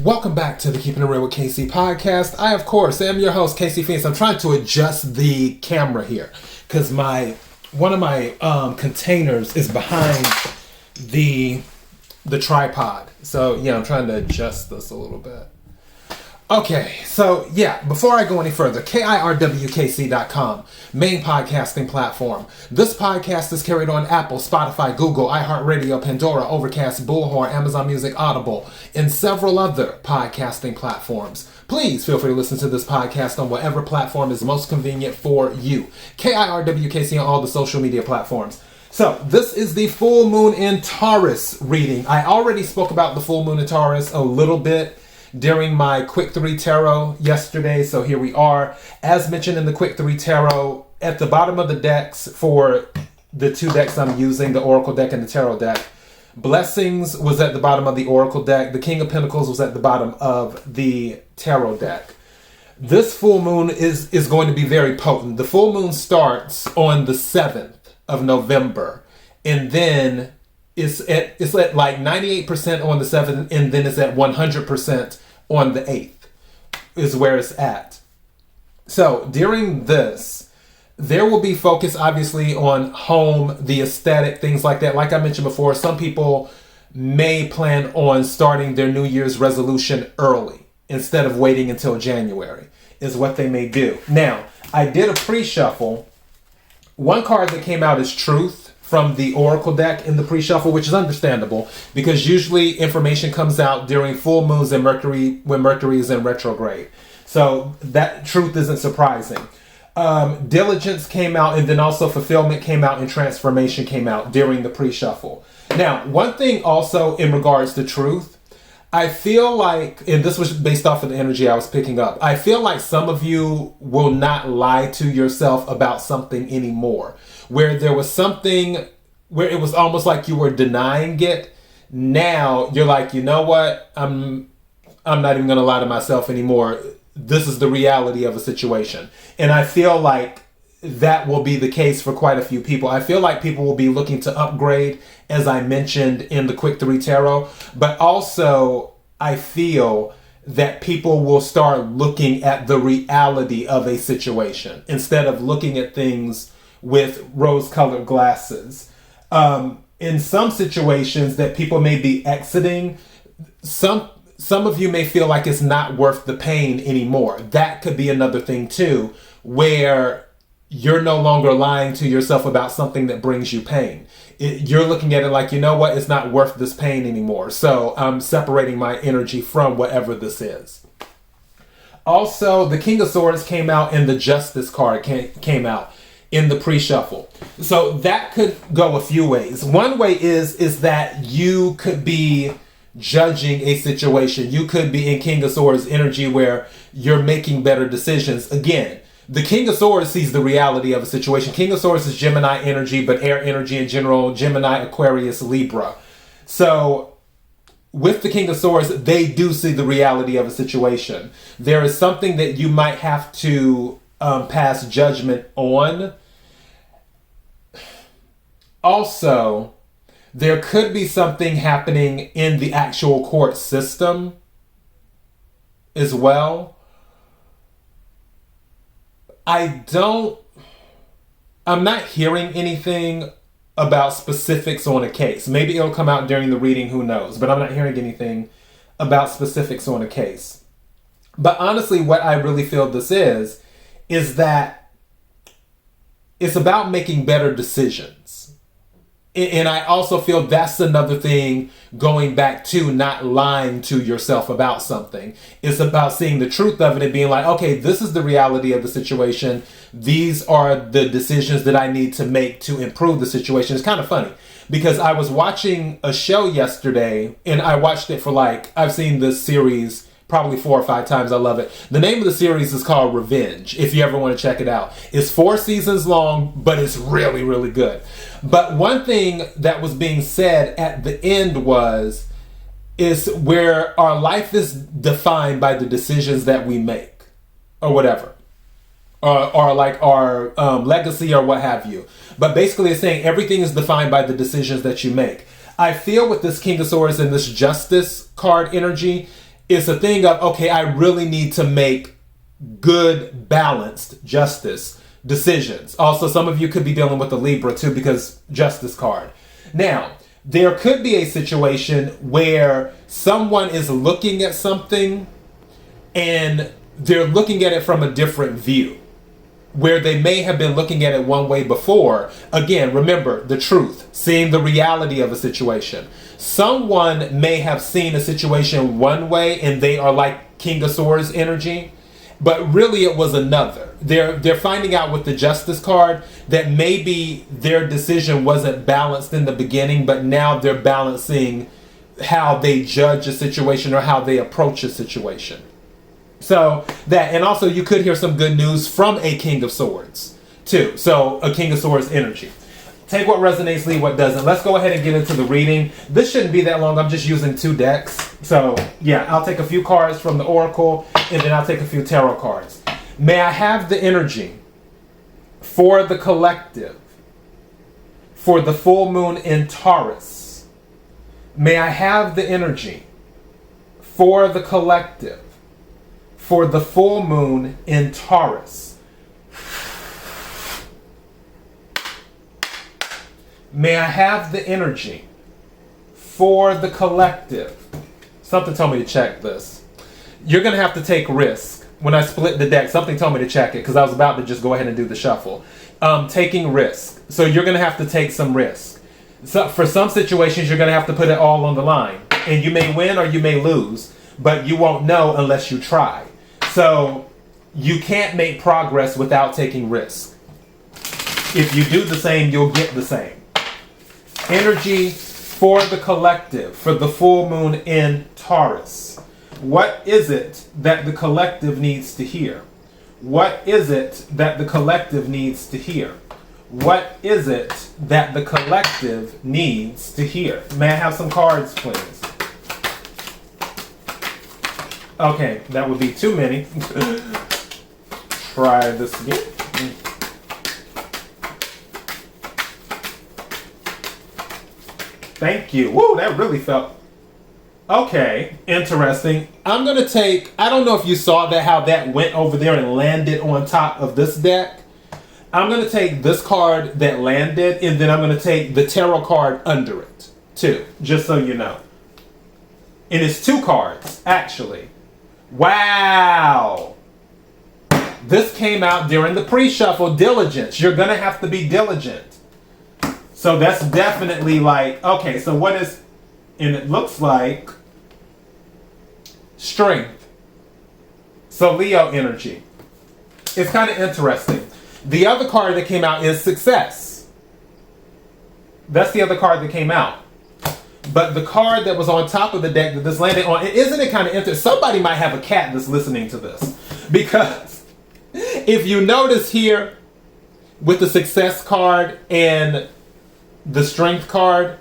Welcome back to the Keeping It Real with KC podcast. I, of course, am your host, KC Phoenix. I'm trying to adjust the camera here because one of my containers is behind the tripod. So, yeah, I'm trying to adjust this a little bit. Okay, so, yeah, before I go any further, KIRWKC.com, main podcasting platform. This podcast is carried on Apple, Spotify, Google, iHeartRadio, Pandora, Overcast, Bullhorn, Amazon Music, Audible, and several other podcasting platforms. Please feel free to listen to this podcast on whatever platform is most convenient for you. KIRWKC on all the social media platforms. So, this is the full moon in Taurus reading. I already spoke about the full moon in Taurus a little bit during my Quick 3 Tarot yesterday, so here we are. As mentioned in the Quick 3 Tarot, at the bottom of the decks for the two decks I'm using, the Oracle deck and the Tarot deck, Blessings was at the bottom of the Oracle deck, the King of Pentacles was at the bottom of the Tarot deck. This full moon is going to be very potent. The full moon starts on the 7th of November, and then it's at like 98% on the 7th, and then it's at 100% on the 8th is where it's at. So during this, there will be focus obviously on home, the aesthetic, things like that. Like I mentioned before, some people may plan on starting their New Year's resolution early instead of waiting until January is what they may do. Now, I did a pre-shuffle. One card that came out is Truth from the Oracle deck in the pre-shuffle, which is understandable because usually information comes out during full moons and when Mercury is in retrograde. So that Truth isn't surprising. Diligence came out, and then also Fulfillment came out, and Transformation came out during the pre-shuffle. Now, one thing also in regards to Truth, I feel like, and this was based off of the energy I was picking up, I feel like some of you will not lie to yourself about something anymore. Where there was something where it was almost like you were denying it. Now you're like, you know what? I'm not even going to lie to myself anymore. This is the reality of a situation. And I feel like that will be the case for quite a few people. I feel like people will be looking to upgrade, as I mentioned in the Quick 3 Tarot. But also, I feel that people will start looking at the reality of a situation instead of looking at things with rose-colored glasses. In some situations that people may be exiting, some of you may feel like it's not worth the pain anymore. That could be another thing too, where you're no longer lying to yourself about something that brings you pain. You're looking at it like, you know what, it's not worth this pain anymore. So I'm separating my energy from whatever this is. Also, the King of Swords came out and the Justice card came out in the pre-shuffle. So that could go a few ways. One way is that you could be judging a situation. You could be in King of Swords energy where you're making better decisions. Again, the King of Swords sees the reality of a situation. King of Swords is Gemini energy, but air energy in general, Gemini, Aquarius, Libra. So with the King of Swords, they do see the reality of a situation. There is something that you might have to pass judgment on. Also, there could be something happening in the actual court system as well. I'm not hearing anything about specifics on a case. Maybe it'll come out during the reading, who knows? But I'm not hearing anything about specifics on a case. But honestly, what I really feel this is that it's about making better decisions. And I also feel that's another thing going back to not lying to yourself about something. It's about seeing the truth of it and being like, okay, this is the reality of the situation. These are the decisions that I need to make to improve the situation. It's kind of funny because I was watching a show yesterday and I watched it for I've seen this series probably 4 or 5 times. I love it. The name of the series is called Revenge, if you ever want to check it out. It's 4 seasons long, but it's really, really good. But one thing that was being said at the end is where our life is defined by the decisions that we make or whatever. Or like our legacy or what have you. But basically it's saying everything is defined by the decisions that you make. I feel with this King of Swords and this Justice card energy, It's a thing of, okay, I really need to make good, balanced justice decisions. Also, some of you could be dealing with the Libra too, because justice card. Now, there could be a situation where someone is looking at something and they're looking at it from a different view, where they may have been looking at it one way before. Again, remember the truth, seeing the reality of a situation. Someone may have seen a situation one way and they are like King of Swords energy, but really it was another. They're finding out with the Justice card that maybe their decision wasn't balanced in the beginning, but now they're balancing how they judge a situation or how they approach a situation. So that, and also you could hear some good news from a King of Swords too. So a King of Swords energy. Take what resonates, leave what doesn't. Let's go ahead and get into the reading. This shouldn't be that long. I'm just using 2 decks. So yeah, I'll take a few cards from the Oracle and then I'll take a few tarot cards. May I have the energy for the collective, for the full moon in Taurus. May I have the energy for the collective, for the full moon in Taurus. May I have the energy for the collective. Something told me to check this. You're going to have to take risk. When I split the deck, something told me to check it because I was about to just go ahead and do the shuffle. Taking risk. So you're going to have to take some risk. So for some situations, you're going to have to put it all on the line. And you may win or you may lose, but you won't know unless you try. So you can't make progress without taking risk. If you do the same, you'll get the same. Energy for the collective, for the full moon in Taurus. What is it that the collective needs to hear? What is it that the collective needs to hear? What is it that the collective needs to hear? May I have some cards, please? Okay, that would be too many. Try this again. Thank you. Woo, that really felt... Okay, interesting. I'm going to take... I don't know if you saw that, how that went over there and landed on top of this deck. I'm going to take this card that landed, and then I'm going to take the tarot card under it, too, just so you know. And it's 2 cards, actually. Wow! This came out during the pre-shuffle. Diligence. You're going to have to be diligent. So that's definitely like, okay, so what is, and it looks like strength. So Leo energy. It's kind of interesting. The other card that came out is success. That's the other card that came out. But the card that was on top of the deck that this landed on, isn't it kind of interesting? Somebody might have a cat that's listening to this. Because if you notice here with the success card and the strength card,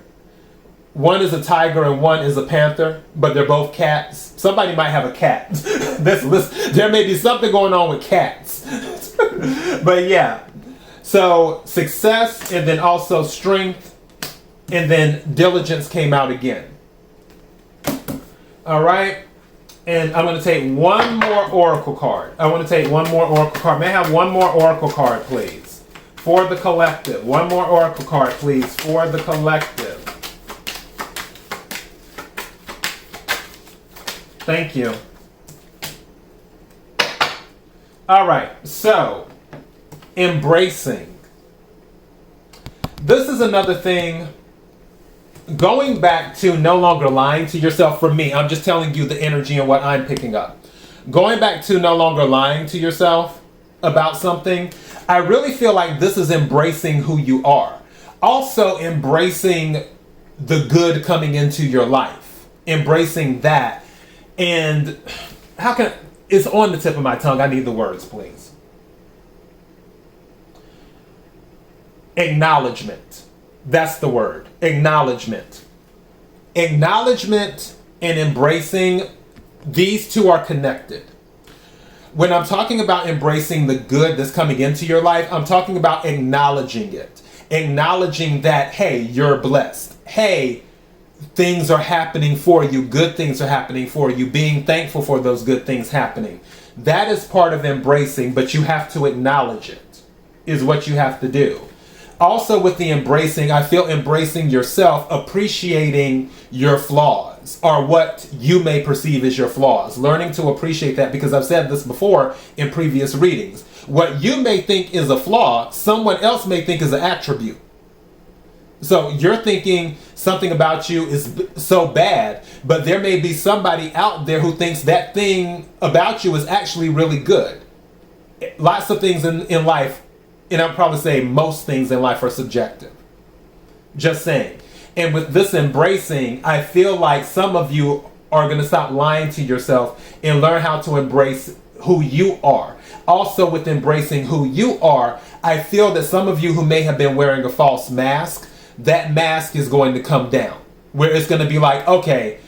one is a tiger and one is a panther, but they're both cats. Somebody might have a cat. There may be something going on with cats. But yeah, so success and then also strength and then diligence came out again. All right. And I'm going to take one more oracle card. I want to take one more oracle card. May I have one more oracle card, please? For the collective. One more oracle card, please, for the collective. Thank you. All right, so embracing. This is another thing. Going back to no longer lying to yourself. For me, I'm just telling you the energy and what I'm picking up. Going back to no longer lying to yourself about something. I really feel like this is embracing who you are. Also embracing the good coming into your life. Embracing that. And how can... It's on the tip of my tongue. I need the words, please. Acknowledgement. That's the word. Acknowledgement. Acknowledgement and embracing, these two are connected. When I'm talking about embracing the good that's coming into your life, I'm talking about acknowledging it. Acknowledging that, hey, you're blessed. Hey, things are happening for you, good things are happening for you, being thankful for those good things happening. That is part of embracing, but you have to acknowledge it, is what you have to do. Also with the embracing, I feel embracing yourself, appreciating your flaws, or what you may perceive as your flaws. Learning to appreciate that, because I've said this before in previous readings. What you may think is a flaw, someone else may think is an attribute. So you're thinking something about you is so bad, but there may be somebody out there who thinks that thing about you is actually really good. Lots of things in life, and I'll probably say most things in life are subjective. Just saying. And with this embracing, I feel like some of you are going to stop lying to yourself and learn how to embrace who you are. Also with embracing who you are, I feel that some of you who may have been wearing a false mask, that mask is going to come down, where it's going to be like, okay,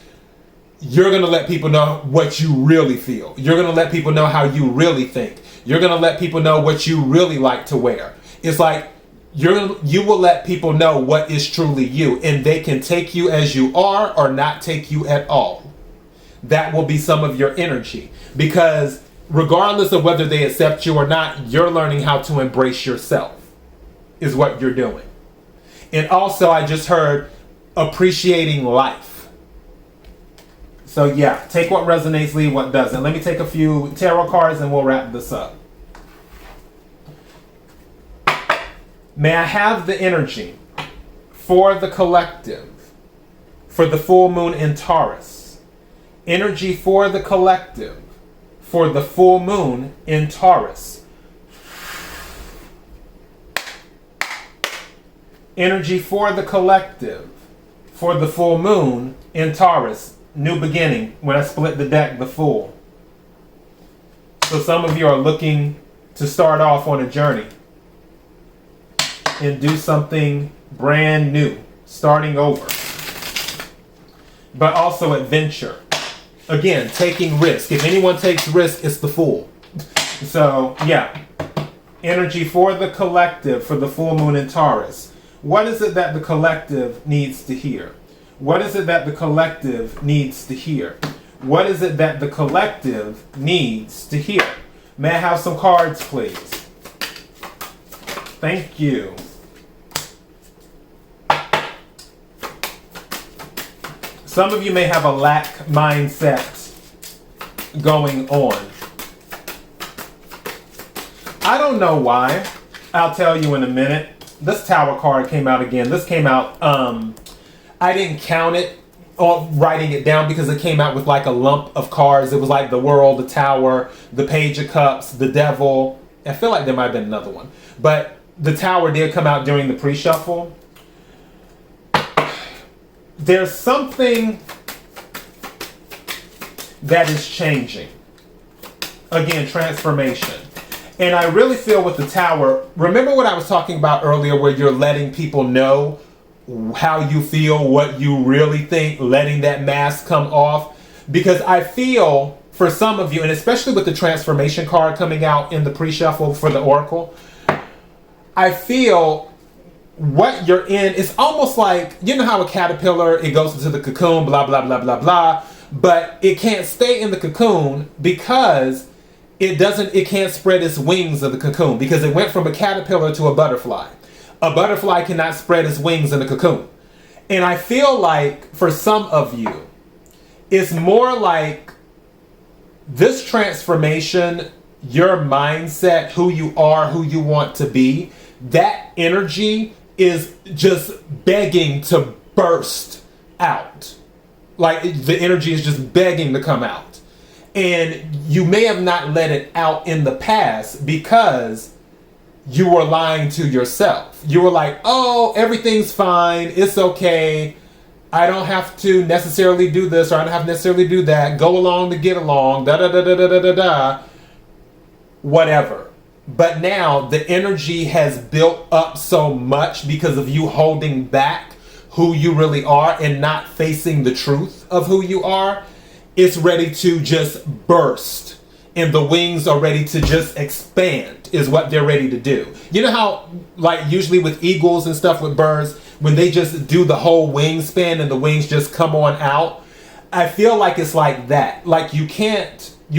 you're going to let people know what you really feel. You're going to let people know how you really think. You're going to let people know what you really like to wear. It's like you will let people know what is truly you, and they can take you as you are or not take you at all. That will be some of your energy, because regardless of whether they accept you or not, you're learning how to embrace yourself, is what you're doing. And also, I just heard appreciating life. So yeah, take what resonates, leave what doesn't. Let me take a few tarot cards and we'll wrap this up. May I have the energy for the collective, for the full moon in Taurus. Energy for the collective, for the full moon in Taurus. Energy for the collective, for the full moon in Taurus. New beginning. When I split the deck, the Fool. So some of you are looking to start off on a journey and do something brand new, starting over. But also adventure. Again, taking risk. If anyone takes risk, it's the Fool. So yeah, energy for the collective, for the full moon in Taurus. What is it that the collective needs to hear? What is it that the collective needs to hear? What is it that the collective needs to hear? May I have some cards, please? Thank you. Some of you may have a lack mindset going on. I don't know why. I'll tell you in a minute. This Tower card came out again. This came out, I didn't count it or writing it down because it came out with like a lump of cards. It was like the World, the Tower, the Page of Cups, the Devil. I feel like there might have been another one. But the Tower did come out during the pre-shuffle. There's something that is changing. Again, transformation. And I really feel with the Tower, remember what I was talking about earlier where you're letting people know how you feel, what you really think, letting that mask come off? Because I feel for some of you, and especially with the transformation card coming out in the pre-shuffle for the Oracle, I feel what you're in is almost like, you know how a caterpillar, it goes into the cocoon, blah, blah, blah, blah, blah, but it can't stay in the cocoon because it can't spread its wings of the cocoon because it went from a caterpillar to a butterfly. A butterfly cannot spread its wings in a cocoon. And I feel like for some of you, it's more like this transformation, your mindset, who you are, who you want to be, that energy is just begging to burst out. Like the energy is just begging to come out. And you may have not let it out in the past because you were lying to yourself. You were like, oh, everything's fine. It's okay. I don't have to necessarily do this or I don't have to necessarily do that. Go along to get along. Da da da da da da da da. Whatever. But now the energy has built up so much because of you holding back who you really are and not facing the truth of who you are. It's ready to just burst and the wings are ready to just expand is what they're ready to do. You know how like usually with eagles and stuff with birds, when they just do the whole wingspan and the wings just come on out. I feel like it's like that. Like you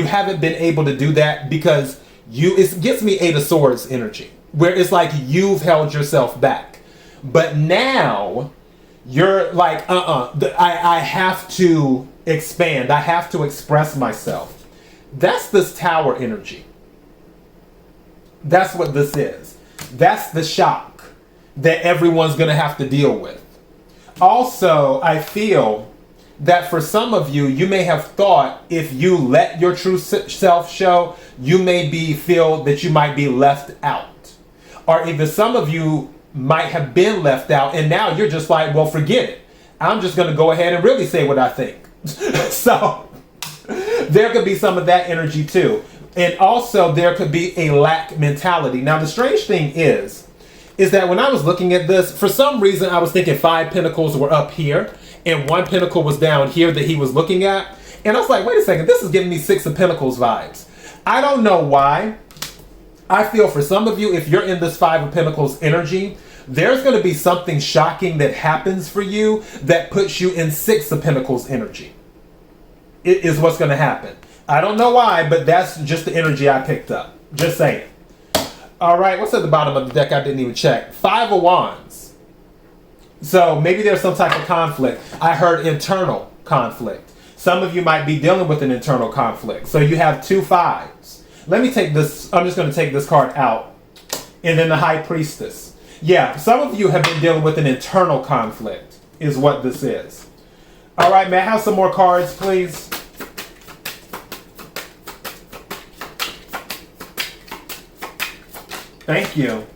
haven't been able to do that because it gets me Eight of Swords energy, where it's like you've held yourself back. But now you're like, I have to expand. I have to express myself. That's this Tower energy. That's what this is. That's the shock that everyone's going to have to deal with. Also, I feel that for some of you, you may have thought if you let your true self show, you feel that you might be left out. Or even some of you might have been left out and now you're just like, well, forget it. I'm just going to go ahead and really say what I think. So there could be some of that energy too. And also there could be a lack mentality. Now, the strange thing is that when I was looking at this, for some reason, I was thinking 5 pentacles were up here and 1 pentacle was down here that he was looking at. And I was like, wait a second, this is giving me 6 of Pentacles vibes. I don't know why. I feel for some of you, if you're in this 5 of Pentacles energy, there's going to be something shocking that happens for you that puts you in 6 of Pentacles energy. It is what's going to happen. I don't know why, but that's just the energy I picked up. Just saying. All right, what's at the bottom of the deck? I didn't even check. 5 of Wands. So maybe there's some type of conflict. I heard internal conflict. Some of you might be dealing with an internal conflict. So you have 2 5s. Let me take this. I'm just going to take this card out. And then the High Priestess. Yeah, some of you have been dealing with an internal conflict is what this is. All right, may I have some more cards, please? Thank you.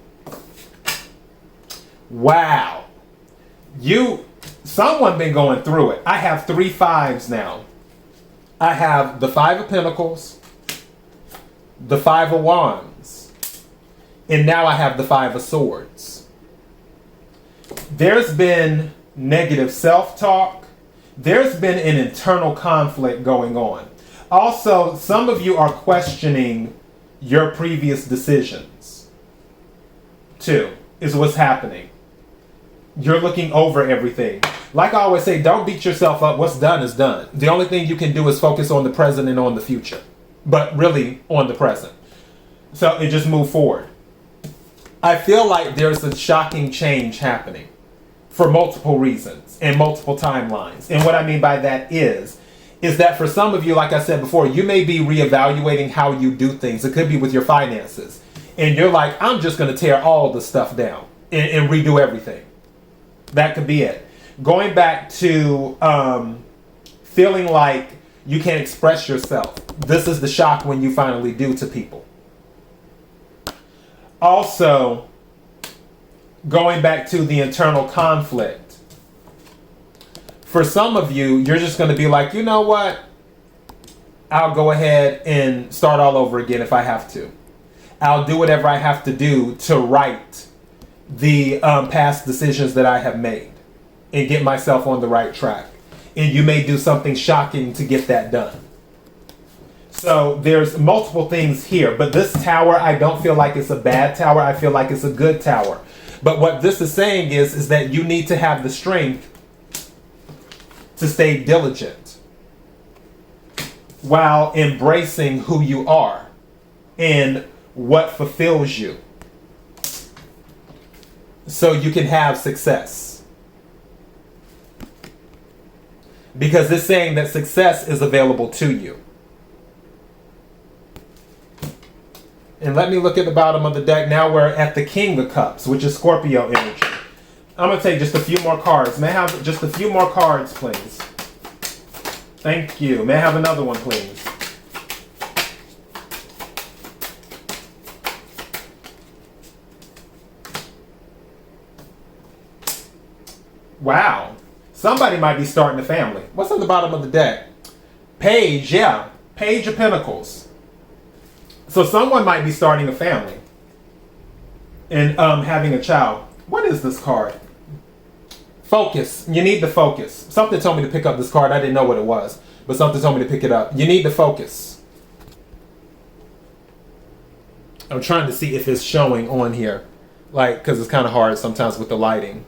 Wow. Someone been going through it. I have 3 5s now. I have the 5 of Pentacles, the 5 of Wands, and now I have the 5 of Swords. There's been negative self-talk. There's been an internal conflict going on. Also, some of you are questioning your previous decisions. Too, is what's happening. You're looking over everything. Like I always say, don't beat yourself up. What's done is done. The only thing you can do is focus on the present and on the future. But really on the present. So it just move forward. I feel like there's a shocking change happening for multiple reasons and multiple timelines. And what I mean by that is that for some of you, like I said before, you may be reevaluating how you do things. It could be with your finances. And you're like, I'm just going to tear all the stuff down and redo everything. That could be it. Going back to feeling like you can't express yourself. This is the shock when you finally do to people. Also, going back to the internal conflict. For some of you, you're just going to be like, you know what? I'll go ahead and start all over again if I have to. I'll do whatever I have to do to right the past decisions that I have made and get myself on the right track. And you may do something shocking to get that done. So there's multiple things here, but this tower, I don't feel like it's a bad tower. I feel like it's a good tower. But what this is saying is that you need to have the strength to stay diligent while embracing who you are and what fulfills you, so you can have success. Because it's saying that success is available to you. And let me look at the bottom of the deck. Now we're at the King of Cups, which is Scorpio energy. I'm going to take just a few more cards. May I have just a few more cards, please? Thank you. May I have another one, please? Wow. Somebody might be starting a family. What's on the bottom of the deck? Page, yeah. Page of Pentacles. So someone might be starting a family and having a child. What is this card? Focus. You need to focus. Something told me to pick up this card. I didn't know what it was, but something told me to pick it up. You need to focus. I'm trying to see if it's showing on here, like, because it's kind of hard sometimes with the lighting.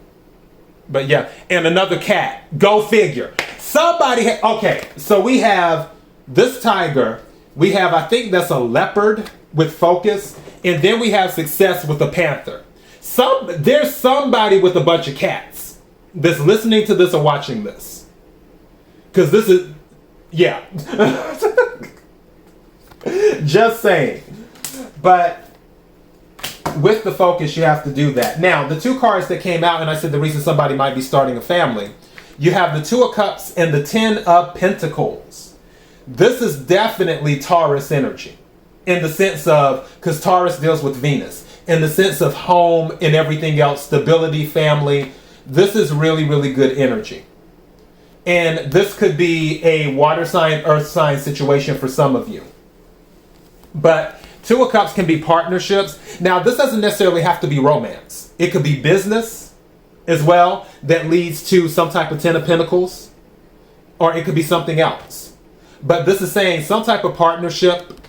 But yeah, and another cat. Go figure. Somebody, okay, so we have this tiger. We have, I think that's a leopard with focus. And then we have success with a panther. There's somebody with a bunch of cats that's listening to this or watching this. Because this is, yeah. Just saying. But with the focus, you have to do that. Now, the two cards that came out, and I said the reason somebody might be starting a family, you have the Two of Cups and the Ten of Pentacles. This is definitely Taurus energy in the sense of, because Taurus deals with Venus, in the sense of home and everything else, stability, family. This is really, really good energy. And this could be a water sign, earth sign situation for some of you. But Two of Cups can be partnerships. Now, this doesn't necessarily have to be romance. It could be business as well that leads to some type of Ten of Pentacles. Or it could be something else. But this is saying some type of partnership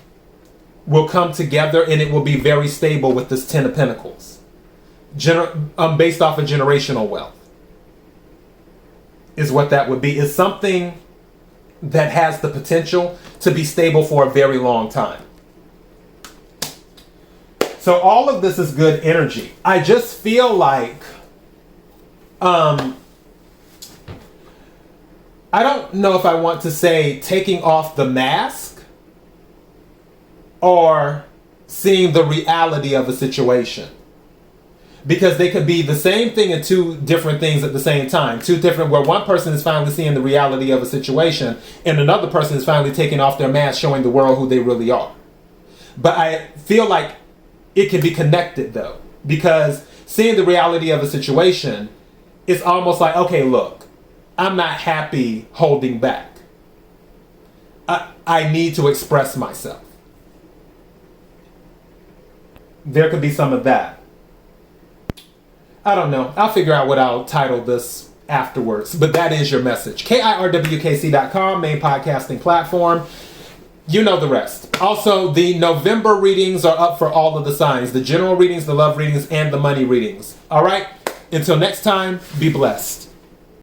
will come together and it will be very stable with this Ten of Pentacles. Based off of generational wealth. Is what that would be. Is something that has the potential to be stable for a very long time. So all of this is good energy. I just feel like, I don't know if I want to say taking off the mask or seeing the reality of a situation. Because they could be the same thing and two different things at the same time. Two different, where one person is finally seeing the reality of a situation and another person is finally taking off their mask, showing the world who they really are. But I feel like it can be connected though, because seeing the reality of a situation is almost like, okay, look, I'm not happy holding back. I need to express myself. There could be some of that. I don't know. I'll figure out what I'll title this afterwards. But that is your message. KIRWKC.com, main podcasting platform. You know the rest. Also, the November readings are up for all of the signs. The general readings, the love readings, and the money readings. All right? Until next time, be blessed.